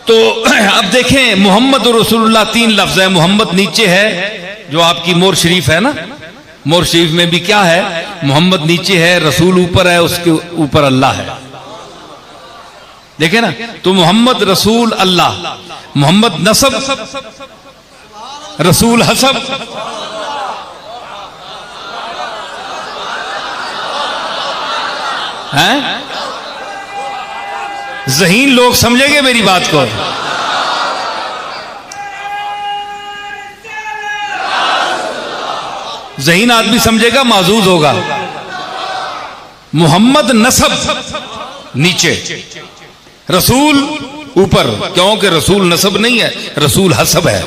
तो अब देखें, मोहम्मद और रसूलुल्लाह 3 लफ्ज है। मोहम्मद नीचे है, जो आपकी मोर शरीफ है ना, मोर शरीफ में भी क्या है, मोहम्मद नीचे है, रसूल ऊपर है, उसके ऊपर अल्लाह है। देखे ना, तो मोहम्मद रसूल अल्लाह, मोहम्मद नसब, रसूल हसब। हैं? ज़हीन लोग समझेंगे मेरी बात को। ज़हीन आदमी समझेगा, माजूज होगा। मोहम्मद नसब नीचे, रसूल ऊपर, क्योंकि रसूल नसब नहीं है, रसूल हसब है,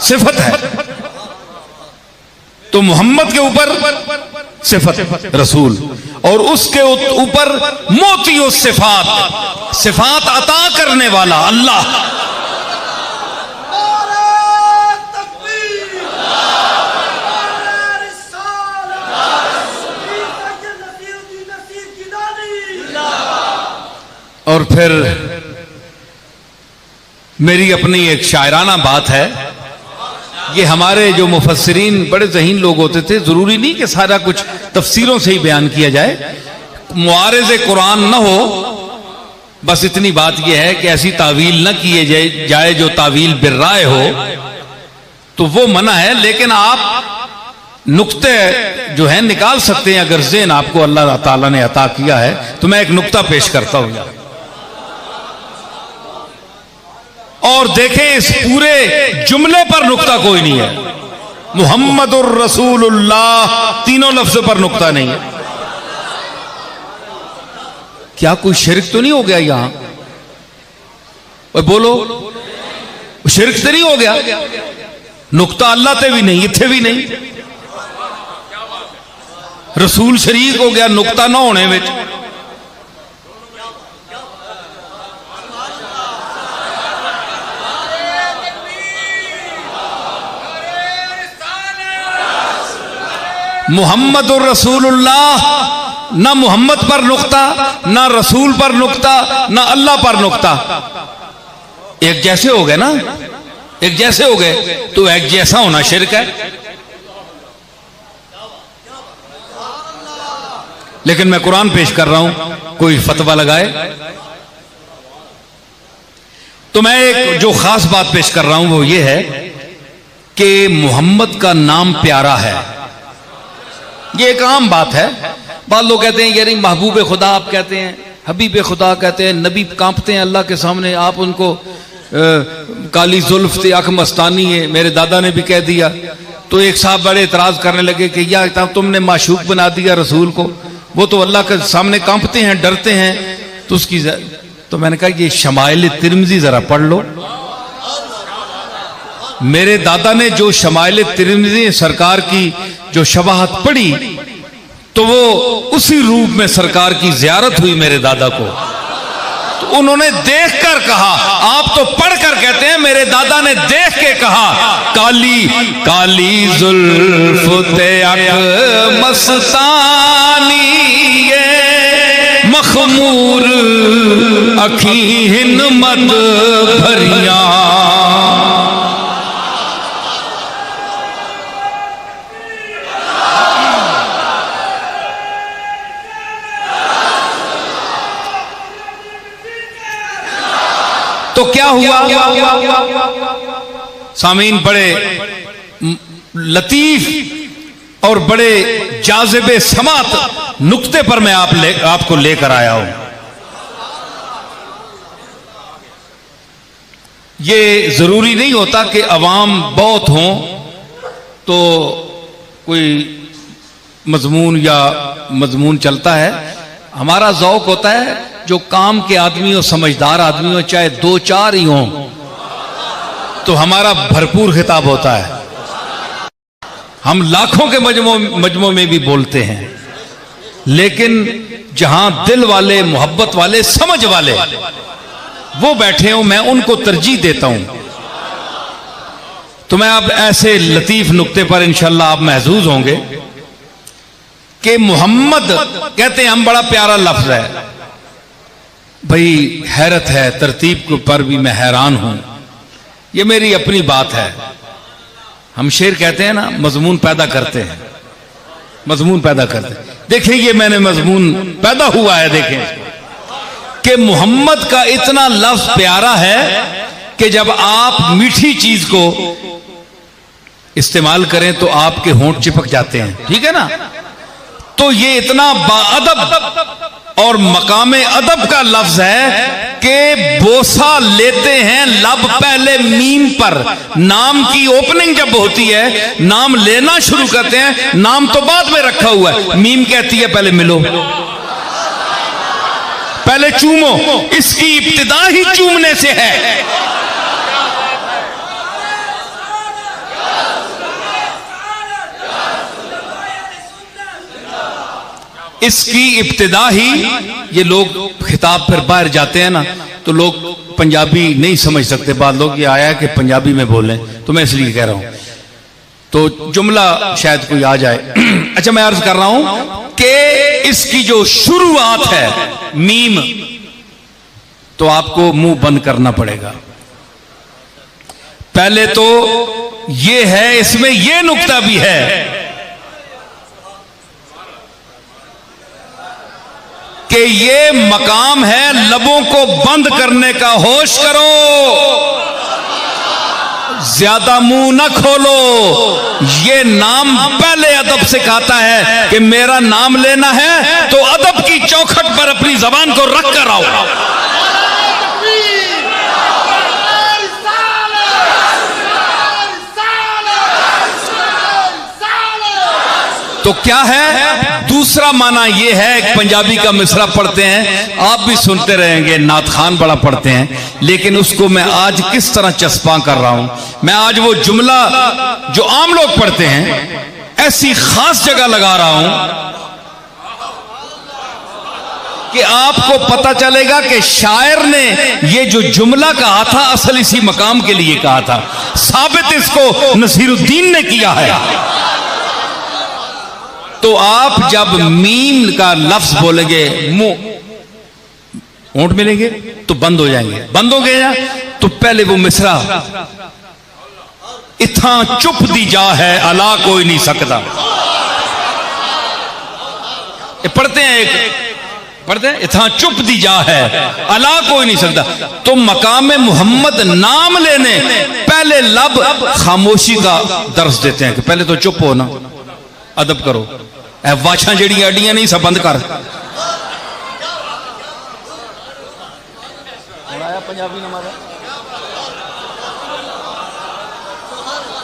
सिफत है। तो मोहम्मद के ऊपर सिफत रसूल, और उसके ऊपर मोती उस सिफात, सिफात अता करने वाला अल्लाह। और फिर मेरी अपनी एक शायराना बात है। ये हमारे जो मुफस्सिरीन बड़े ज़हीन लोग होते थे, जरूरी नहीं कि सारा कुछ तफसीरों से ही बयान किया जाए, मुआरिज़े कुरान न हो, बस इतनी बात यह है कि ऐसी तावील न किए जाए जो तावील बिर्राए हो, तो वो मना है। लेकिन आप नुक्ते जो है निकाल सकते हैं, अगर ज़हन आपको अल्लाह ताला ने अता किया है। तो मैं एक नुक्ता पेश करता हूं, और देखें इस पूरे जुमले पर नुक्ता कोई नहीं है। मुहम्मदुर रसूलुल्लाह तीनों लफ्ज़ पर नुक्ता नहीं है। क्या कोई शिरक तो नहीं हो गया यहां? बोलो, शिरक तो नहीं हो गया? नुक्ता अल्लाह ते भी नहीं, इत्थे भी नहीं। रसूल शरीक हो गया नुक्ता ना होने में। मुहम्मदुर रसूलुल्लाह, ना मोहम्मद पर नुक्ता, ना रसूल पर नुक्ता, ना अल्लाह पर नुक्ता। एक जैसे हो गए ना, एक जैसे हो गए, तो एक जैसा होना शिरक है। लेकिन मैं कुरान पेश कर रहा हूं, कोई फतवा लगाए। तो मैं एक जो खास बात पेश कर रहा हूं वो ये है कि मोहम्मद का नाम प्यारा है। ये एक आम बात है। बाद लोग कहते हैं यानी महबूब खुदा आप कहते हैं, हबीब खुदा कहते हैं, नबी कांपते हैं अल्लाह के सामने, आप उनको काली जुल्फ थी, अख मस्तानी है, मेरे दादा ने भी कह दिया। तो एक साहब बड़े इतराज करने लगे कि या तुमने माशूक बना दिया रसूल को, वो तो अल्लाह के सामने कांपते हैं, डरते हैं। तो उसकी तो मैंने कहा ये शमाइल तिरमिज़ी जरा पढ़ लो। मेरे दादा ने जो शमाइल तिरमिज़ी सरकार की जो शबाहत पढ़ी, तो वो उसी रूप में सरकार की ज़ियारत हुई मेरे दादा को। तो उन्होंने देखकर कहा, आप तो पढ़कर कहते हैं, मेरे दादा ने देख के कहा, काली काली जुल्फ ते अक मस्तानी ये मखमूर अखी हिन्मत भरिया। तो क्या हुआ? सामीन, बड़े लतीफ और बड़े जाज़िबे समात नुक्ते पर मैं आपको लेकर आया हूं। ये जरूरी नहीं होता कि अवाम बहुत हों तो कोई मजमून या मजमून चलता है। हमारा ज़ौक़ होता है जो काम के आदमी हो, समझदार आदमी हो, चाहे 2-4 ही हों, तो हमारा भरपूर खिताब होता है। हम लाखों के मजमों में भी बोलते हैं, लेकिन जहां दिल वाले, मोहब्बत वाले, समझ वाले वो बैठे हो, मैं उनको तरजीह देता हूं। तो मैं अब ऐसे लतीफ नुक्ते पर इंशाअल्लाह आप महजूज होंगे कि मोहम्मद कहते हैं हम, बड़ा प्यारा लफ्ज है। भाई हैरत है, तरतीब के पर भी मैं हैरान हूं। ये मेरी अपनी बात है। हम शेर कहते हैं ना, मजमून पैदा करते हैं, मजमून पैदा करते हैं। देखें ये मैंने मजमून पैदा हुआ है, देखें कि मोहम्मद का इतना लफ्ज प्यारा है कि जब आप मीठी चीज को इस्तेमाल करें तो आपके होंठ चिपक जाते हैं, ठीक है ना। तो ये इतना बाअदब और मकामे अदब का लफ्ज है कि बोसा लेते हैं लब पहले मीम पर। नाम की ओपनिंग जब होती है, नाम लेना शुरू करते हैं, नाम तो बाद में रखा हुआ है, मीम कहती है पहले मिलो, पहले चूमो। इसकी इब्तिदा ही चूमने से है। इसकी इब्तिदा ही, ये लोग खिताब पर बाहर जाते हैं ना तो लोग पंजाबी नहीं समझ सकते, बाद लोग ये आया कि पंजाबी में बोलें, तो मैं इसलिए कह रहा हूं, तो जुमला शायद कोई आ जाए। अच्छा, मैं अर्ज कर रहा हूं कि इसकी जो शुरुआत है मीम, तो आपको मुंह बंद करना पड़ेगा। पहले तो ये है, इसमें ये नुक्ता भी है कि ये मकाम है लबों को बंद करने का। होश करो, ज्यादा मुंह न खोलो। ये नाम पहले अदब सिखाता है कि मेरा नाम लेना है तो अदब की चौखट पर अपनी जबान को रख कर आओ। तो क्या है दूसरा माना? ये है, एक पंजाबी का मिसरा पढ़ते हैं, आप भी सुनते रहेंगे, नात खान बड़ा पढ़ते हैं, लेकिन उसको मैं आज किस तरह चस्पा कर रहा हूं। मैं आज वो जुमला जो आम लोग पढ़ते हैं ऐसी खास जगह लगा रहा हूं कि आपको पता चलेगा कि शायर ने ये जो जुमला कहा था असल इसी मकाम के लिए कहा था। साबित इसको नसीरुद्दीन ने किया है। तो आप जब मीम का लफ्ज बोलेंगे, मुंह होंठ मिलेंगे तो बंद हो जाएंगे, बंद हो गए ना तो पहले वो मिसरा, इथा चुप दी जा है अला कोई नहीं सकता। ये पढ़ते हैं, एक पढ़ते हैं, इथा चुप दी जा है अला कोई नहीं सकता। तो मकाम मोहम्मद नाम लेने पहले लब खामोशी का दर्ज देते हैं कि पहले तो चुप हो ना, अदब करो, वाछा जड़ियां अड्डियां नहीं सब बंद कर।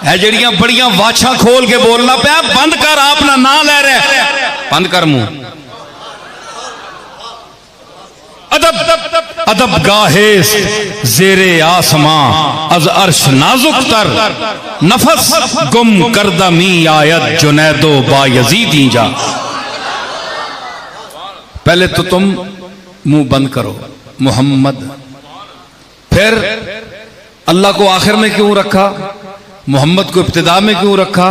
है जड़ियां बड़ियां वाछा खोल के बोलना पाया, बंद कर, आप ना ले रहे, बंद कर मुंह। अदब अदब गाहे जेरे आसमां अज अर्श नाजुक तर, नफस गुम करदमी आयत जुनैदो बायजीदी जा। पहले तो तुम मुंह बंद करो मोहम्मद। फिर अल्लाह को आखिर में क्यों रखा, मोहम्मद को इब्तिदा में क्यों रखा?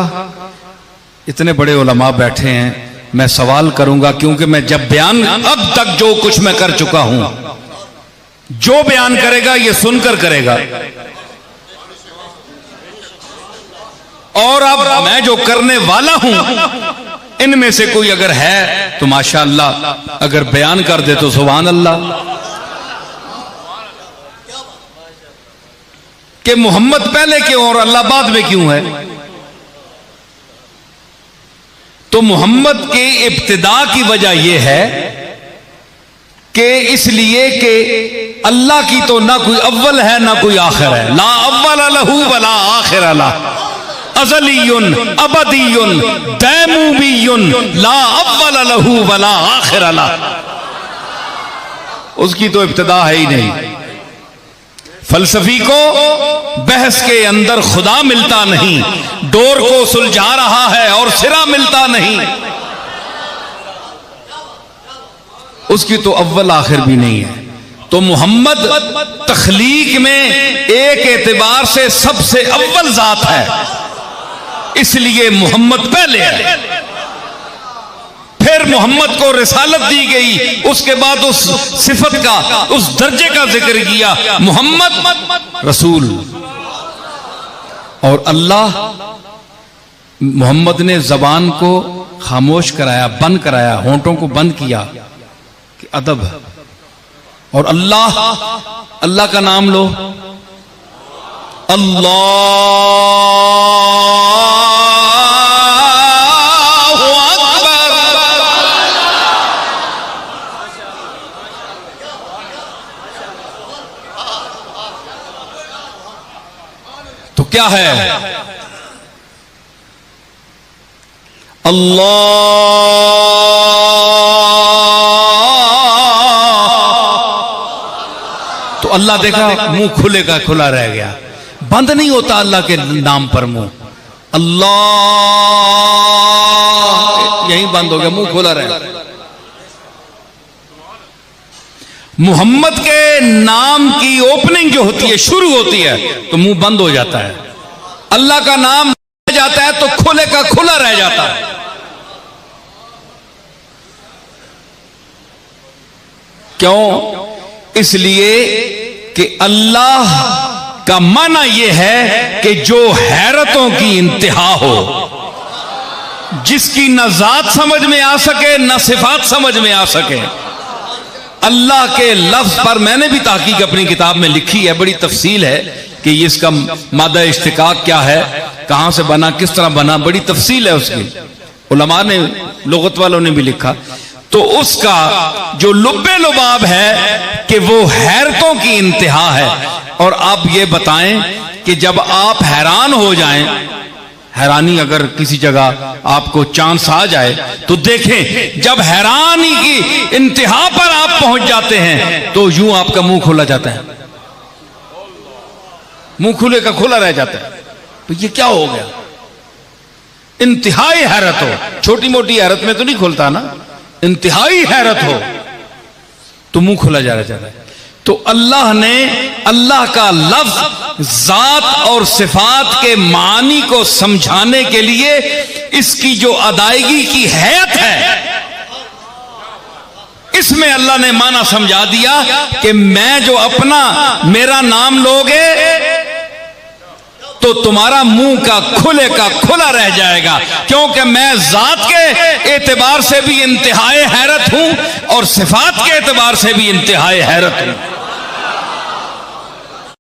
इतने बड़े उलमा बैठे हैं, मैं सवाल करूंगा, क्योंकि मैं जब बयान, अब तक जो कुछ मैं कर चुका हूं, जो बयान करेगा ये सुनकर करेगा, और अब मैं जो करने वाला हूं इनमें से कोई अगर है तो माशाअल्लाह, अगर बयान कर दे तो सुभान अल्लाह। कि मोहम्मद पहले क्यों और अल्लाह बाद में क्यों है? तो मोहम्मद के इब्तिदा की वजह यह है कि इसलिए कि अल्लाह की तो ना कोई अव्वल है ना कोई आखिर है। ला अव्वल लहू वला आखिर लहू, अज़लियुन अबदियुन दैमुबियुन, ला अव्वल लहू वला आखिर लहू। उसकी तो इब्तिदा है ही नहीं। फलसफी को बहस के अंदर खुदा मिलता नहीं, डोर को सुलझा रहा है और सिरा मिलता नहीं। उसकी तो अव्वल आखिर भी नहीं है। तो मोहम्मद तख्लीक में एक एतबार से सबसे अव्वल जात है, इसलिए मोहम्मद पहले है। फिर मोहम्मद को रिसालत दी गई, उसके बाद उस सिफत का, उस दर्जे का जिक्र किया, मोहम्मद रसूल। और अल्लाह मोहम्मद ने जबान को खामोश कराया, बंद कराया, होंठों को बंद किया कि अदब। और अल्लाह का नाम लो, अल्लाहु अकबर। तो क्या है तो अल्लाह देखा मुंह खुले का खुला रह गया, बंद नहीं होता अल्लाह के नाम पर मुंह। अल्लाह यहीं बंद हो गया, मुंह खुला रह। मोहम्मद के नाम की ओपनिंग जो होती है, शुरू होती है, तो मुंह बंद हो जाता है। अल्लाह का नाम जाता है तो खुले का खुला रह जाता है। क्यों? इसलिए कि अल्लाह का माना यह है कि जो हैरतों की इंतहा हो, जिसकी न जात समझ में आ सके न सिफात समझ में आ सके। अल्लाह के लफ्ज पर मैंने भी ताकीक अपनी किताब में लिखी है, बड़ी तफसील है कि इसका मादा इश्तिकाक क्या है, कहां से बना, किस तरह बना, बड़ी तफसील है उसकी। उलमा ने, लुगत वालों ने भी लिखा। तो उसका जो लुब्बे लुबाब है कि वो हैरतों की इंतहा है। और आप ये बताएं कि जब आप हैरान हो जाएं, हैरानी अगर किसी जगह आपको चांस आ जाए तो देखें, जब हैरानी की इंतहा पर आप पहुंच जाते हैं तो यूं आपका मुंह खोला जाता है, मुंह खुले का खुला रह जाता है। तो ये क्या हो गया? इंतहाई हैरत हो, छोटी मोटी हैरत में तो नहीं खुलता ना, इंतहाई हैरत हो तो मुंह खुला जा रहा है। तो अल्लाह ने अल्लाह का लफ्ज जात और सिफात के मानी को समझाने के लिए इसकी जो अदायगी की हैत है, इसमें अल्लाह ने माना समझा दिया कि मैं जो अपना मेरा नाम लोगे तो तुम्हारा मुंह का खुला रह जाएगा, क्योंकि मैं जात के एतबार से भी इंतहाए हैरत हूं और सिफात के एतबार से भी इंतहाए हैरत हूं।